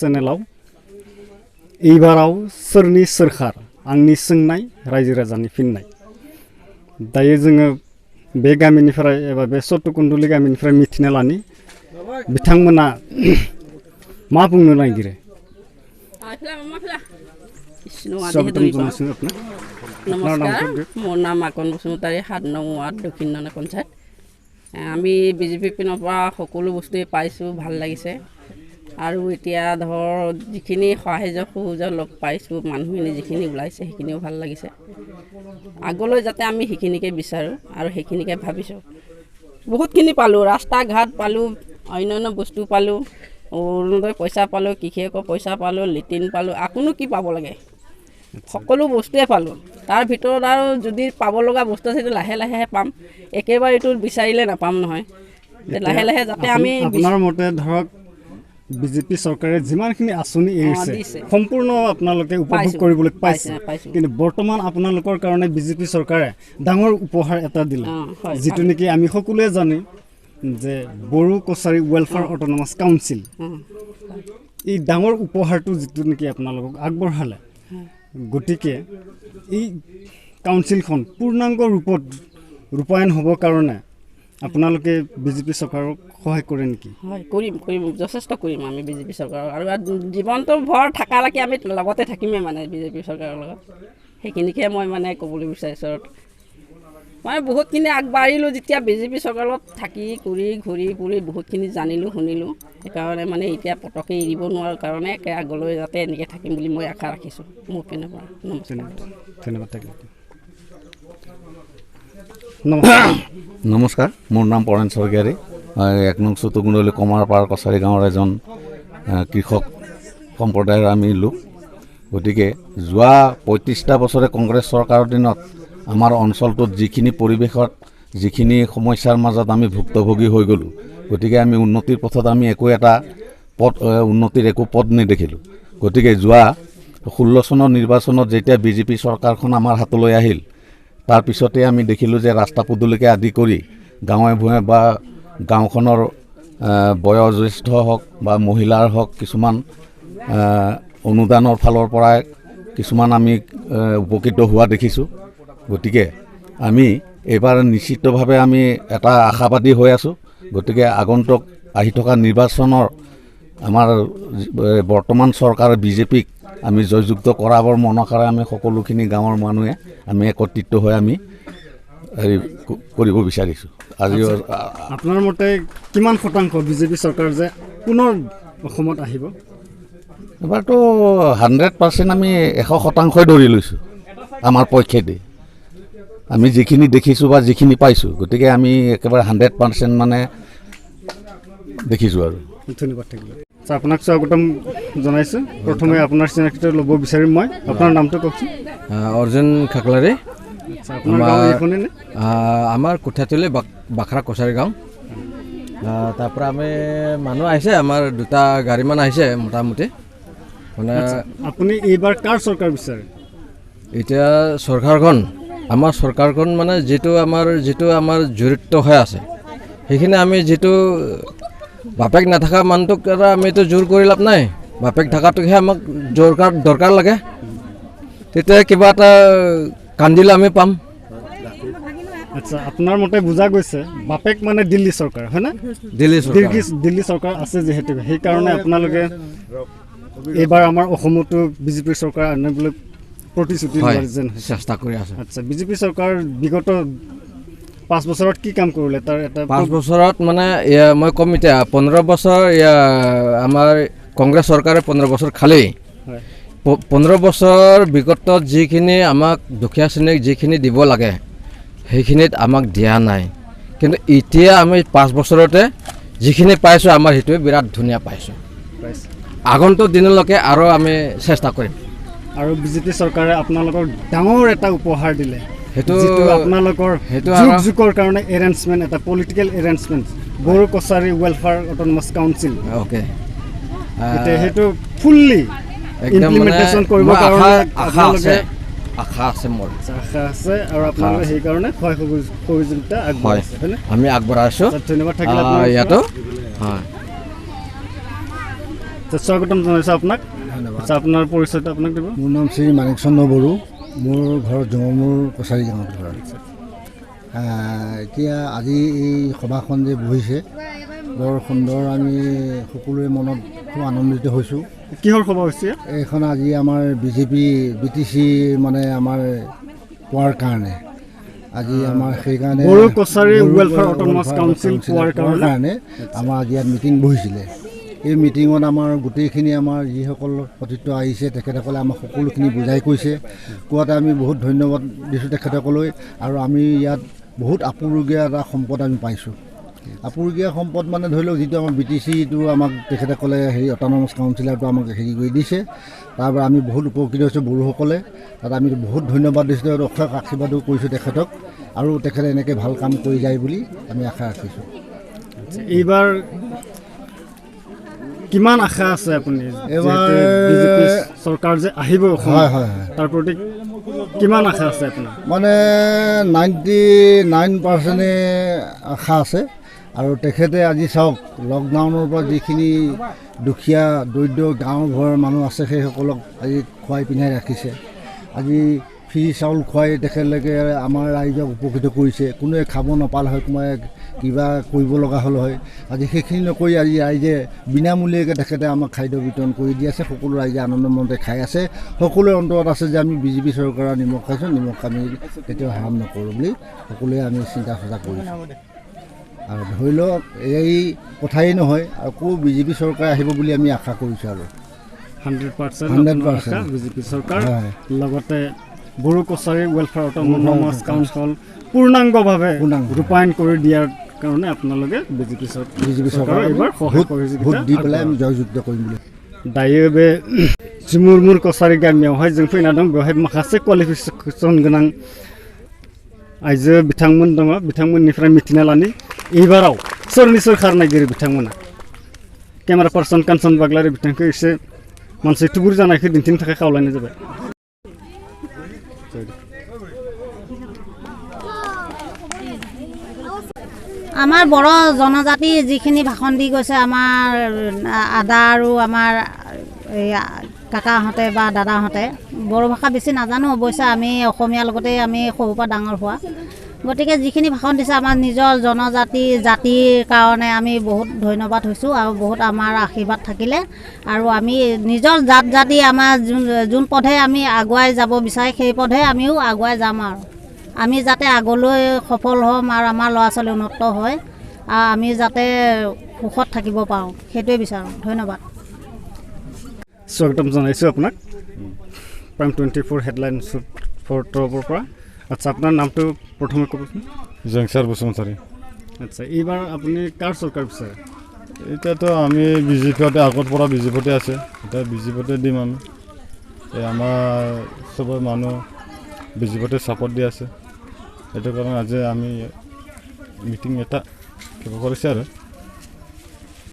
चेनेलाव एबाराव सोरनि सोरखार आंनि सोंनाय रायजो राजानि फिननाय दायो जोङो बे गामिनिफ्राय एबा बे सत्तकुन्दुलि गामिनिफ्राय मिथिना लानि बिथांमोना मा बुंनो नागिरो नमस्कार मोर नाम आकन बसुमतारी 7 नং वार्ड दक्षिण नाना পঞ্চায়ত আমি বিজেপি পিনৰ পৰা সকলো বস্তুৱে পাইছোঁ ভাল লাগিছে আৰু এতিয়া ধৰ যিখিনি সাহায্য সুযোগ লগ পাইছোঁ মানুহখিনি যিখিনি ওলাইছে সেইখিনিও ভাল লাগিছে আগলৈ যাতে আমি সেইখিনিকে বিচাৰোঁ আৰু সেইখিনিকে ভাবিছোঁ বহুতখিনি পালোঁ ৰাস্তা ঘাট পালোঁ অন্যান্য বস্তু পালোঁ অৰুণোদয় পইচা পালোঁ কৃষকৰ পইচা পালোঁ লেট্ৰিন পালোঁ আকনো কি পাব লাগে সকলো বস্তুৱে পালোঁ তাৰ ভিতৰত আৰু যদি পাব লগা বস্তু আছে লাহে লাহে পাম একেবাৰে এইটো বিচাৰিলে নাপাম নহয় লাহে লাহে যাতে আমি আপোনাৰ মতে ধৰক বিজেপি চৰকাৰে যিমানখিনি আঁচনি এৰিছে সম্পূৰ্ণ আপোনালোকে উপভোগ কৰিবলৈ পাইছে কিন্তু বৰ্তমান আপোনালোকৰ কাৰণে বিজেপি চৰকাৰে ডাঙৰ উপহাৰ এটা দিলে যিটো নেকি আমি সকলোৱে জানো যে Bodo Kachari welfare autonomous council এই ডাঙৰ উপহাৰটো যিটো নেকি আপোনালোকক আগবঢ়ালে গতিকে এই কাউন্সিলখন পূৰ্ণাংগ ৰূপত ৰূপায়ণ হ'বৰ কাৰণে আপোনালোকে বিজেপি চৰকাৰক সহায় কৰে নেকি হয় কৰিম যথেষ্ট কৰিম আমি বিজেপি চৰকাৰক আৰু জীৱনটো ভৰ থাকালৈকে আমি লগতে থাকিমেই মানে বিজেপি চৰকাৰৰ লগত সেইখিনিকে মই মানে ক'বলৈ বিচাৰিছোঁ মই বহুতখিনি আগবাঢ়িলোঁ যেতিয়া বিজেপি চৰকাৰত থাকি কৰি ঘূৰি ফুৰি বহুতখিনি জানিলোঁ শুনিলোঁ সেইকাৰণে মানে এতিয়া পটকে এৰিব নোৱাৰোঁ কাৰণে আগলৈ যাতে এনেকৈ থাকিম বুলি মই আশা ৰাখিছোঁ মোৰ পিনৰ পৰা নমস্কাৰ মোৰ নাম পৰেণ স্বৰ্গীয়াৰী 1 নং সত্তকুণ্ডলী কমাৰপাৰ কছাৰী গাঁৱৰ এজন কৃষক সম্প্ৰদায়ৰ আমি লোক গতিকে যোৱা 35টা বছৰে কংগ্ৰেছ চৰকাৰৰ দিনত আমাৰ অঞ্চলটোত যিখিনি পৰিৱেশত যিখিনি সমস্যাৰ মাজত আমি ভুক্তভোগী হৈ গ'লোঁ গতিকে আমি উন্নতিৰ পথত আমি একো এটা উন্নতিৰ একো পথ নেদেখিলোঁ গতিকে যোৱা 16 চনৰ নিৰ্বাচনত যেতিয়া বিজেপি চৰকাৰখন আমাৰ হাতলৈ আহিল তাৰ পিছতে আমি দেখিলোঁ যে ৰাস্তা পদূলিকে আদি কৰি গাঁৱে ভূঞে বা গাঁওখনৰ বয়োজ্যেষ্ঠ হওক বা মহিলাৰ হওক কিছুমান অনুদানৰ ফালৰ পৰা কিছুমান আমি উপকৃত হোৱা দেখিছোঁ গতিকে আমি এইবাৰ নিশ্চিতভাৱে আমি এটা আশাবাদী হৈ আছোঁ গতিকে আগন্তুক আহি থকা নিৰ্বাচনৰ আমাৰ বৰ্তমান চৰকাৰ বিজেপিক আমি জয়যুক্ত কৰাবৰ মনকাৰে আমি সকলোখিনি গাঁৱৰ মানুহে আমি একত্ৰিত হৈ আমি কৰিব বিচাৰিছোঁ আজি আপোনাৰ মতে কিমান শতাংশ বিজেপি চৰকাৰ যে পুনৰ অসমত আহিব এবাৰতো 100% আমি 100% ধৰি লৈছোঁ আমাৰ পক্ষেদি আমি যিখিনি দেখিছোঁ বা যিখিনি পাইছোঁ গতিকে আমি একেবাৰে 100% মানে দেখিছোঁ আৰু ধন্যবাদ থাকিলে আপোনাক স্বাগতম জনাইছোঁ প্ৰথমে আপোনাৰ চিনাকিটো ল'ব বিচাৰিম মই আপোনাৰ নামটো কওকচোন অৰ্জুন খাকলাৰী আমাৰ কোঠাতলী বাখৰা কছাৰী গাঁও তাৰ পৰা আমি মানুহ আহিছে আমাৰ 2টা গাড়ীমান আহিছে মোটামুটি মানে আপুনি এইবাৰ কাৰ চৰকাৰ বিচাৰে এতিয়া চৰকাৰখন মানে যিটো আমাৰ জড়িত হৈ আছে সেইখিনি আমি যিটো বাপেক নাথাকা মানুহটোক আমিতো জোৰ কৰি লাভ নাই বাপেক থকাটোকহে আমাক দৰকাৰ লাগে তেতিয়া কিবা এটা কান্দিলে আমি পাম আচ্ছা আপোনাৰ মতে বুজা গৈছে বাপেক মানে দিল্লী চৰকাৰ হয় না দিল্লী চৰকাৰ আছে যিহেতু সেইকাৰণে আপোনালোকে এইবাৰ আমাৰ অসমতো বিজেপি চৰকাৰ আনিবলৈ প্ৰতিশ্ৰুতি যেন চেষ্টা কৰি আছে আচ্ছা বিজেপি চৰকাৰ বিগত 5 বছৰত কি কাম কৰিলে তাৰ এটা 5 বছৰত মানে মই কম এতিয়া 15 বছৰ আমাৰ কংগ্ৰেছ চৰকাৰে 15 বছৰ খালি 15 বছৰ বিগত যিখিনি আমাক দুখীয়া শ্ৰেণীক যিখিনি দিব লাগে সেইখিনিত আমাক দিয়া নাই কিন্তু এতিয়া আমি 5 বছৰতে যিখিনি পাইছোঁ আমাৰ সেইটোৱে বিৰাট ধুনীয়া পাইছোঁ আগন্তুক দিনলৈকে আৰু আমি চেষ্টা কৰিম আৰু বিজেপি চৰকাৰে আপোনালোকৰ ডাঙৰ এটা উপহাৰ দিলে সেইটো আপোনালোকৰ যুগৰ কাৰণে এৰেঞ্জমেণ্ট এটা political arrangement Bodo Kachari welfare autonomous council okay সেইটো ফুললি ইমপ্লিমেণ্টেশ্যন কৰিবৰ কাৰণে আশা আছে মোৰ আশা আছে আৰু আপোনালোকে সেইকাৰণে সহযোগিতা আগবঢ়াইছে হয়নে আমি আগবঢ়াইছোঁ ধন্যবাদ থাকিলে ইয়াতো হয় স্বাগতম জনাইছোঁ আপোনাক। আচ্ছা, আপোনাৰ পৰিচয়টো আপোনাক দিব। মোৰ নাম শ্ৰী মানিক চন্দ্ৰ বড়ো, মোৰ ঘৰ জঙমূৰ কছাৰী গাঁৱত ঘৰ। এতিয়া আজি এই সভাখন যে বহিছে বৰ সুন্দৰ, আমি সকলোৱে মনত খুব আনন্দিত হৈছোঁ। কিহৰ সভা হৈছে? এইখন আজি আমাৰ বিজেপি BTC মানে আমাৰ পোৱাৰ কাৰণে আজি আমাৰ সেইকাৰণে Bodo Kachari welfare autonomous council power কাৰণে আমাৰ আজি ইয়াত মিটিং বহিছিলে। এই মিটিঙত আমাৰ গোটেইখিনি আমাৰ যিসকল সতীৰ্থ আহিছে তেখেতসকলে আমাক সকলোখিনি বুজাই কৈছে। কোৱাতে আমি বহুত ধন্যবাদ দিছোঁ তেখেতসকলৈ। আৰু আমি ইয়াত বহুত আপুৰুগীয়া এটা সম্পদ আমি পাইছোঁ। আপুৰুগীয়া সম্পদ মানে ধৰি লওক যিটো আমাৰ BTCটো আমাক তেখেতসকলে অট'নমাছ কাউন্সিলাৰটো আমাক কৰি দিছে, তাৰপৰা আমি বহুত উপকৃত হৈছোঁ বড়োসকলে। তাত আমি বহুত ধন্যবাদ দিছোঁ, অশেষ আশীৰ্বাদো কৰিছোঁ তেখেতক, আৰু তেখেতে এনেকৈ ভাল কাম কৰি যায় বুলি আমি আশা ৰাখিছোঁ। এইবাৰ কিমান আশা আছে আপুনি? এইবাৰ বিজেপি চৰকাৰ যে আহিব, হয় হয় তাৰ প্ৰতি কিমান আশা আছে আপোনাৰ? মানে 99% আশা আছে। আৰু তেখেতে আজি চাওক, লকডাউনৰ পৰা যিখিনি দুখীয়া দৰিদ্ৰ গাঁও ঘৰৰ মানুহ আছে সেইসকলক আজি খুৱাই পিন্ধাই ৰাখিছে। আজি ফ্ৰী চাউল খুৱাই তেখেতলোকে আমাৰ ৰাইজক উপকৃত কৰিছে। কোনোৱে খাব নাপালে হয়, কোনোবাই কিবা কৰিব লগা হ'ল হয়, আজি সেইখিনি নকৰি আজি ৰাইজে বিনামূলীয়াকৈ তেখেতে আমাক খাদ্য বিতৰণ কৰি দি আছে। সকলো ৰাইজে আনন্দমতে খাই আছে। সকলোৰে অন্তৰত আছে যে আমি বিজেপি চৰকাৰৰ নিমখ খাইছোঁ, নিমখ আমি কেতিয়াও হাৰাম নকৰোঁ বুলি সকলোৱে আমি চিন্তা চৰ্চা কৰিছোঁ। আৰু ধৰি লওক এই কথাই নহয়, আকৌ বিজেপি চৰকাৰ আহিব বুলি আমি আশা কৰিছোঁ। আৰু 100% বিজেপি চৰকাৰ, লগতে Bodo Kachari welfare autonomous council পূৰ্ণাংগভাৱে ৰূপায়ণ কৰি দিয়াৰ কাৰণে আপোনালোকে বিজেপি চৰকাৰৰ এইবাৰ ভোট দি পেলাই আমি জয়যুক্ত কৰিম বুলি। दायो बे जिमुरमुर कसारी गामियावहाय जों फैना दं। बेवहाय माखासे क्वालिफिकेसन गोनां आइजो बिथांमोन दङ। बिथांमोननिफ्राय मिथिना लानि एबाराव सोरनि सोरखार नागिरो बिथांमोना। केमेरा पार्सन कान्चन बाग्लारि बिथांखौ एसे मानसि थुबुर जानायखौ दिन्थिनो थाखाय खावलायनाय जाबाय। আমাৰ বড়ো জনজাতি যিখিনি ভাষণ দি গৈছে, আমাৰ আদা আৰু আমাৰ এই কাকাহঁতে বা দাদাহঁতে বড়ো ভাষা বেছি নাজানো অৱশ্যে, আমি অসমীয়াৰ লগতে আমি সৰুৰ পৰা ডাঙৰ হোৱা, গতিকে যিখিনি ভাষণ দিছে আমাৰ নিজৰ জনজাতি জাতিৰ কাৰণে আমি বহুত ধন্যবাদ হৈছোঁ। আৰু বহুত আমাৰ আশীৰ্বাদ থাকিলে, আৰু আমি নিজৰ জাত জাতি আমাৰ যোন পথে আমি আগুৱাই যাব বিচাৰে সেই পথে আমিও আগুৱাই যাম। আৰু আমি যাতে আগলৈ সফল হ'ম আৰু আমাৰ ল'ৰা ছোৱালী উন্নত হয়, আৰু আমি যাতে সুখত থাকিব পাৰোঁ, সেইটোৱে বিচাৰোঁ। ধন্যবাদ। স্বাগতম জনাইছোঁ আপোনাক প্ৰাইম 24 হেডলাইন ফৰ তৰফৰ পৰা। আচ্ছা, আপোনাৰ নামটো প্ৰথমে ক'বচোন। জংচাৰ বসুমতাৰী। আচ্ছা, এইবাৰ আপুনি কাৰ চৰকাৰ বিচাৰে? এতিয়াতো আমি বিজেপিতে আগৰ পৰা বিজেপিতে আছে, এতিয়া বিজেপিতে দিম আমি। আমাৰ চবৰ মানুহ বিজেপিতে ছাপোৰ্ট দি আছে, সেইটো কাৰণে আজি আমি মিটিং এটা কিবা কৰিছে আৰু